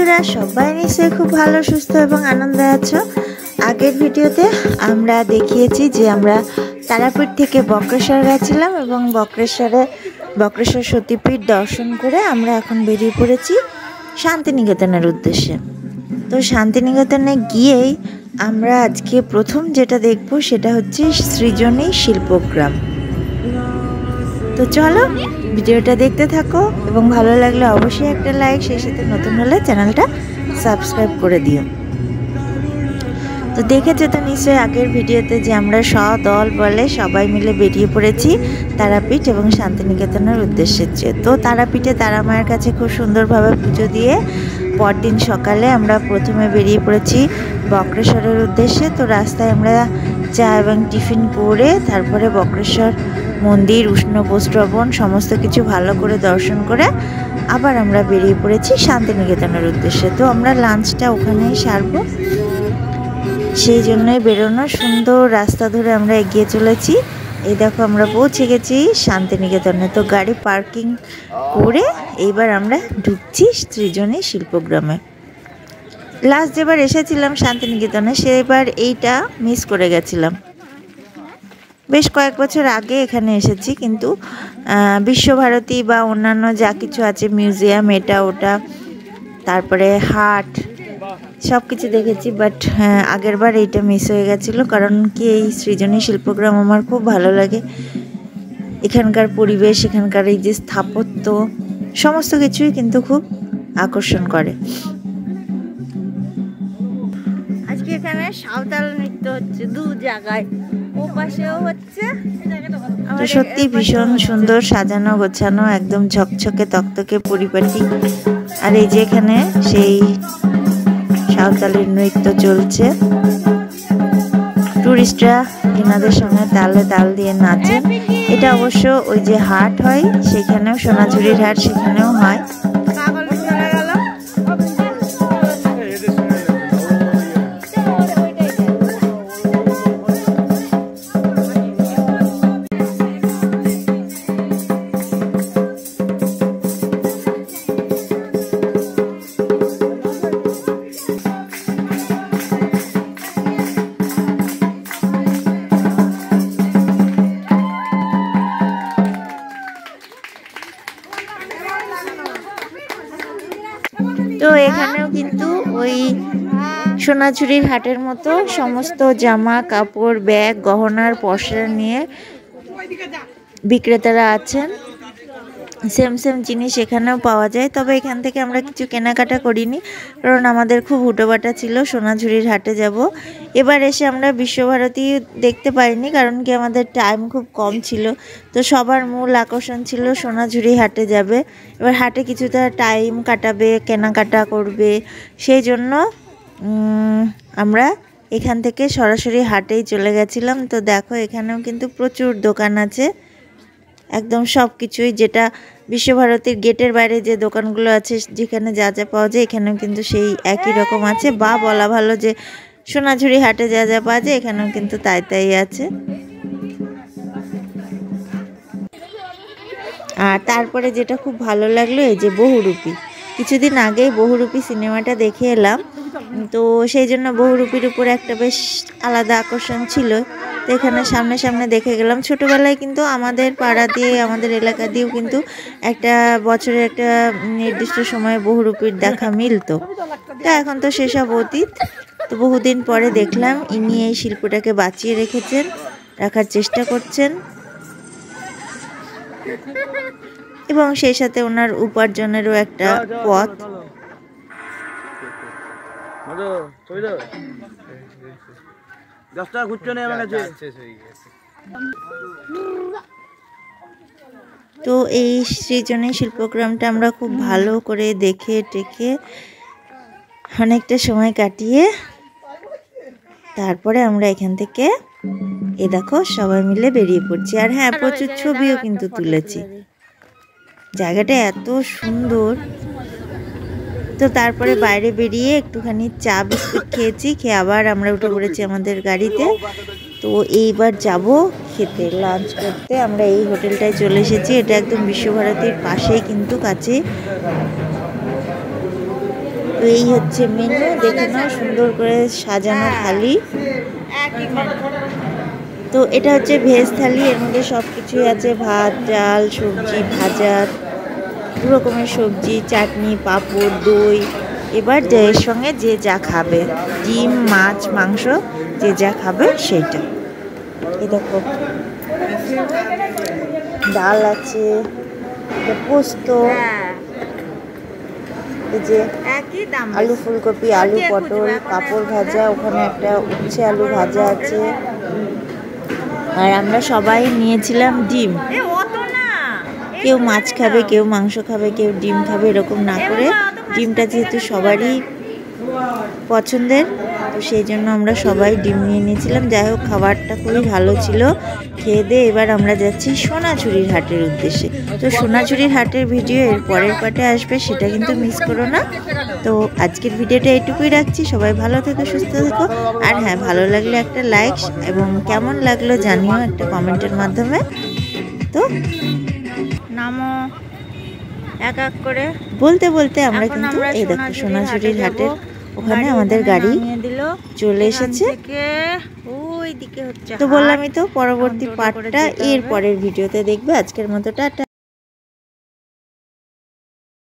বন্ধুরা সবাই নিশ্চয়ই খুব ভালো সুস্থ এবং আনন্দে আছো। আগের ভিডিওতে আমরা দেখিয়েছি যে আমরা তারাপীঠ থেকে বক্রেশ্বর গেছিলাম এবং বক্রেশ্বর সতীপীঠ দর্শন করে আমরা এখন বেরিয়ে পড়েছি শান্তিনিকেতনের উদ্দেশ্যে। তো শান্তিনিকেতনে গিয়েই আমরা আজকে প্রথম যেটা দেখব সেটা হচ্ছে সৃজনী শিল্পগ্রাম। তো চলো ভিডিওটা দেখতে থাকো এবং ভালো লাগলে অবশ্যই একটা লাইক, সেই সাথে নতুন হলে চ্যানেলটা সাবস্ক্রাইব করে দিও। তো দেখেছো তো নিশ্চয়ই আগের ভিডিওতে যে আমরা সদল বলে সবাই মিলে বেরিয়ে পড়েছি তারাপীঠ এবং শান্তিনিকেতনের উদ্দেশ্যে। তো তারাপীঠে তারা মায়ের কাছে খুব সুন্দরভাবে পুজো দিয়ে পরদিন সকালে আমরা প্রথমে বেরিয়ে পড়েছি বক্রেশ্বরের উদ্দেশ্যে। তো রাস্তায় আমরা চা এবং টিফিন করে তারপরে বক্রেশ্বর মন্দির, উষ্ণপ্রস্রবণ সমস্ত কিছু ভালো করে দর্শন করে আবার আমরা বেরিয়ে পড়েছি শান্তিনিকেতনের উদ্দেশ্যে। তো আমরা লাঞ্চটা ওখানেই সারবো, সেই জন্যই বেরোনো। সুন্দর রাস্তা ধরে আমরা এগিয়ে চলেছি। এই দেখো আমরা পৌঁছে গেছি শান্তিনিকেতনে। তো গাড়ি পার্কিং করে এইবার আমরা ঢুকছি সৃজনী শিল্পগ্রামে। লাস্ট যেবার এসেছিলাম শান্তিনিকেতনে সেবার এইটা মিস করে গেছিলাম। বেশ কয়েক বছর আগে এখানে এসেছি, কিন্তু বিশ্বভারতী বা অন্যান্য যা কিছু আছে মিউজিয়াম, এটা ওটা, তারপরে হাট, সব কিছু দেখেছি। বাট আগের বার এইটা মিস হয়ে গেছিলো। কারণ কি, এই সৃজনী শিল্পগ্রাম আমার খুব ভালো লাগে। এখানকার পরিবেশ, এখানকার এই যে স্থাপত্য, সমস্ত কিছুই কিন্তু খুব আকর্ষণ করে। আজকে এখানে সাঁওতাল নৃত্য হচ্ছে দু জায়গায়, ও পাশেও হচ্ছে। তো সত্যি ভীষণ সুন্দর সাজানো গোছানো, একদম ঝকঝকে তকতকে পরিপাটি। আর এই যে এখানে সেই সাঁওতালের নৃত্য চলছে। টুরিস্টরা এনাদের সঙ্গে তালে তাল দিয়ে নাচে। এটা অবশ্য ওই যে হাট হয় সেখানেও, সোনাঝুরির হাট, সেখানেও হয়। তো এখানেও কিন্তু ওই সোনাঝুরির হাটের মতো সমস্ত জামা কাপড়, ব্যাগ, গহনার পসরা নিয়ে বিক্রেতারা আছেন। সেম জিনিস এখানেও পাওয়া যায়। তবে এখান থেকে আমরা কিছু কেনাকাটা করিনি, কারণ আমাদের খুব হুটোবাটা ছিল সোনাঝুরির হাটে যাব। এবার এসে আমরা বিশ্বভারতী দেখতে পাইনি, কারণ কি আমাদের টাইম খুব কম ছিল। তো সবার মূল আকর্ষণ ছিল সোনাঝুরি হাটে যাবে। এবার হাটে কিছুটা টাইম কাটাবে, কেনাকাটা করবে, সেই জন্য আমরা এখান থেকে সরাসরি হাটেই চলে গেছিলাম। তো দেখো এখানেও কিন্তু প্রচুর দোকান আছে, একদম সব কিছুই, যেটা বিশ্বভারতীর গেটের বাইরে যে দোকানগুলো আছে যেখানে যা যা পাওয়া যায় এখানেও কিন্তু সেই একই রকম আছে। বা বলা ভালো যে সোনাঝুরি হাটে যা যা পাওয়া যায় এখানেও কিন্তু তাই আছে। আর তারপরে যেটা খুব ভালো লাগলো, এই যে বহুরূপী। কিছুদিন আগেই বহুরূপী সিনেমাটা দেখে এলাম, তো সেই জন্য বহুরূপীর উপরে একটা বেশ আলাদা আকর্ষণ ছিল। তো এখানে সামনে দেখে গেলাম। ছোটোবেলায় কিন্তু আমাদের পাড়া দিয়ে, আমাদের এলাকা দিয়েও কিন্তু একটা বছরের একটা নির্দিষ্ট সময়ে বহুরূপীর দেখা মিলতো। তো এখন তো সেসব অতীত। তো বহুদিন পরে দেখলাম ইনি এই শিল্পটাকে বাঁচিয়ে রাখার চেষ্টা করছেন, এবং সেই সাথে ওনার উপার্জনেরও একটা পথ। তো এই সৃজনী শিল্পগ্রামটা আমরা খুব ভালো করে দেখে টেকে অনেকটা সময় কাটিয়ে তারপরে আমরা এখান থেকে দেখো সবাই মিলে বেরিয়ে পড়ছি। আর হ্যাঁ, প্রচুর ছবিও কিন্তু তুলেছি। জায়গাটা এত সুন্দর। তো তারপরে বাইরে বেরিয়ে একটুখানি চা বিস্কুট খেয়েছি, খেয়ে আবার আমরা উঠে পড়েছি আমাদের গাড়িতে। তো এইবার যাব খেতে, লাঞ্চ করতে। আমরা এই হোটেলটায় চলে এসেছি, এটা একদম বিশ্বভারতীর পাশেই কিন্তু কাছে। তো এই হচ্ছে মেনু, দেখে নাও সুন্দর করে সাজানো থালি। তো এটা হচ্ছে ভেজ থালি, এর মধ্যে সব কিছুই আছে, ভাত, ডাল, সবজি, ভাজা, দু রকমের সবজি, চাটনি, পাঁপড়, দই। এবার এর সঙ্গে যে যা খাবে, ডিম, মাছ, মাংস, যে যা খাবে সেইটা। এই দেখো ডাল আছে, পোস্ত, এই যে আলু ফুলকপি, আলু পটল, পাঁপড় ভাজা, ওখানে একটা উচ্ছে আলু ভাজা আছে। আর আমরা সবাই নিয়েছিলাম ডিম। কেউ মাছ খাবে, কেউ মাংস খাবে, কেউ ডিম খাবে, এরকম না করে ডিমটা যেহেতু সবারই পছন্দের, তো সেই জন্য আমরা সবাই ডিম নিয়ে নিয়েছিলাম। যাই হোক, খাবারটা খুবই ভালো ছিল। খেয়ে দিয়ে এবার আমরা যাচ্ছি সোনাঝুরির হাটের উদ্দেশ্যে। তো সোনাঝুরির হাটের ভিডিও এর পরের পার্টে আসবে, সেটা কিন্তু মিস করো না। তো আজকের ভিডিওটা এইটুকুই রাখছি। সবাই ভালো থেকো, সুস্থ থেকো। আর হ্যাঁ, ভালো লাগলে একটা লাইক এবং কেমন লাগলো জানিও একটা কমেন্টের মাধ্যমে। তো নামো এক এক করে বলতে বলতে আমরা কিন্তু এই দেখো সোনাঝুরির হাটের ওখানে আমাদের গাড়ি চলে এসেছে। তো বললামই তো, পরবর্তী পার্টটা এর পরের ভিডিওতে দেখবে। আজকের মতো টাটা।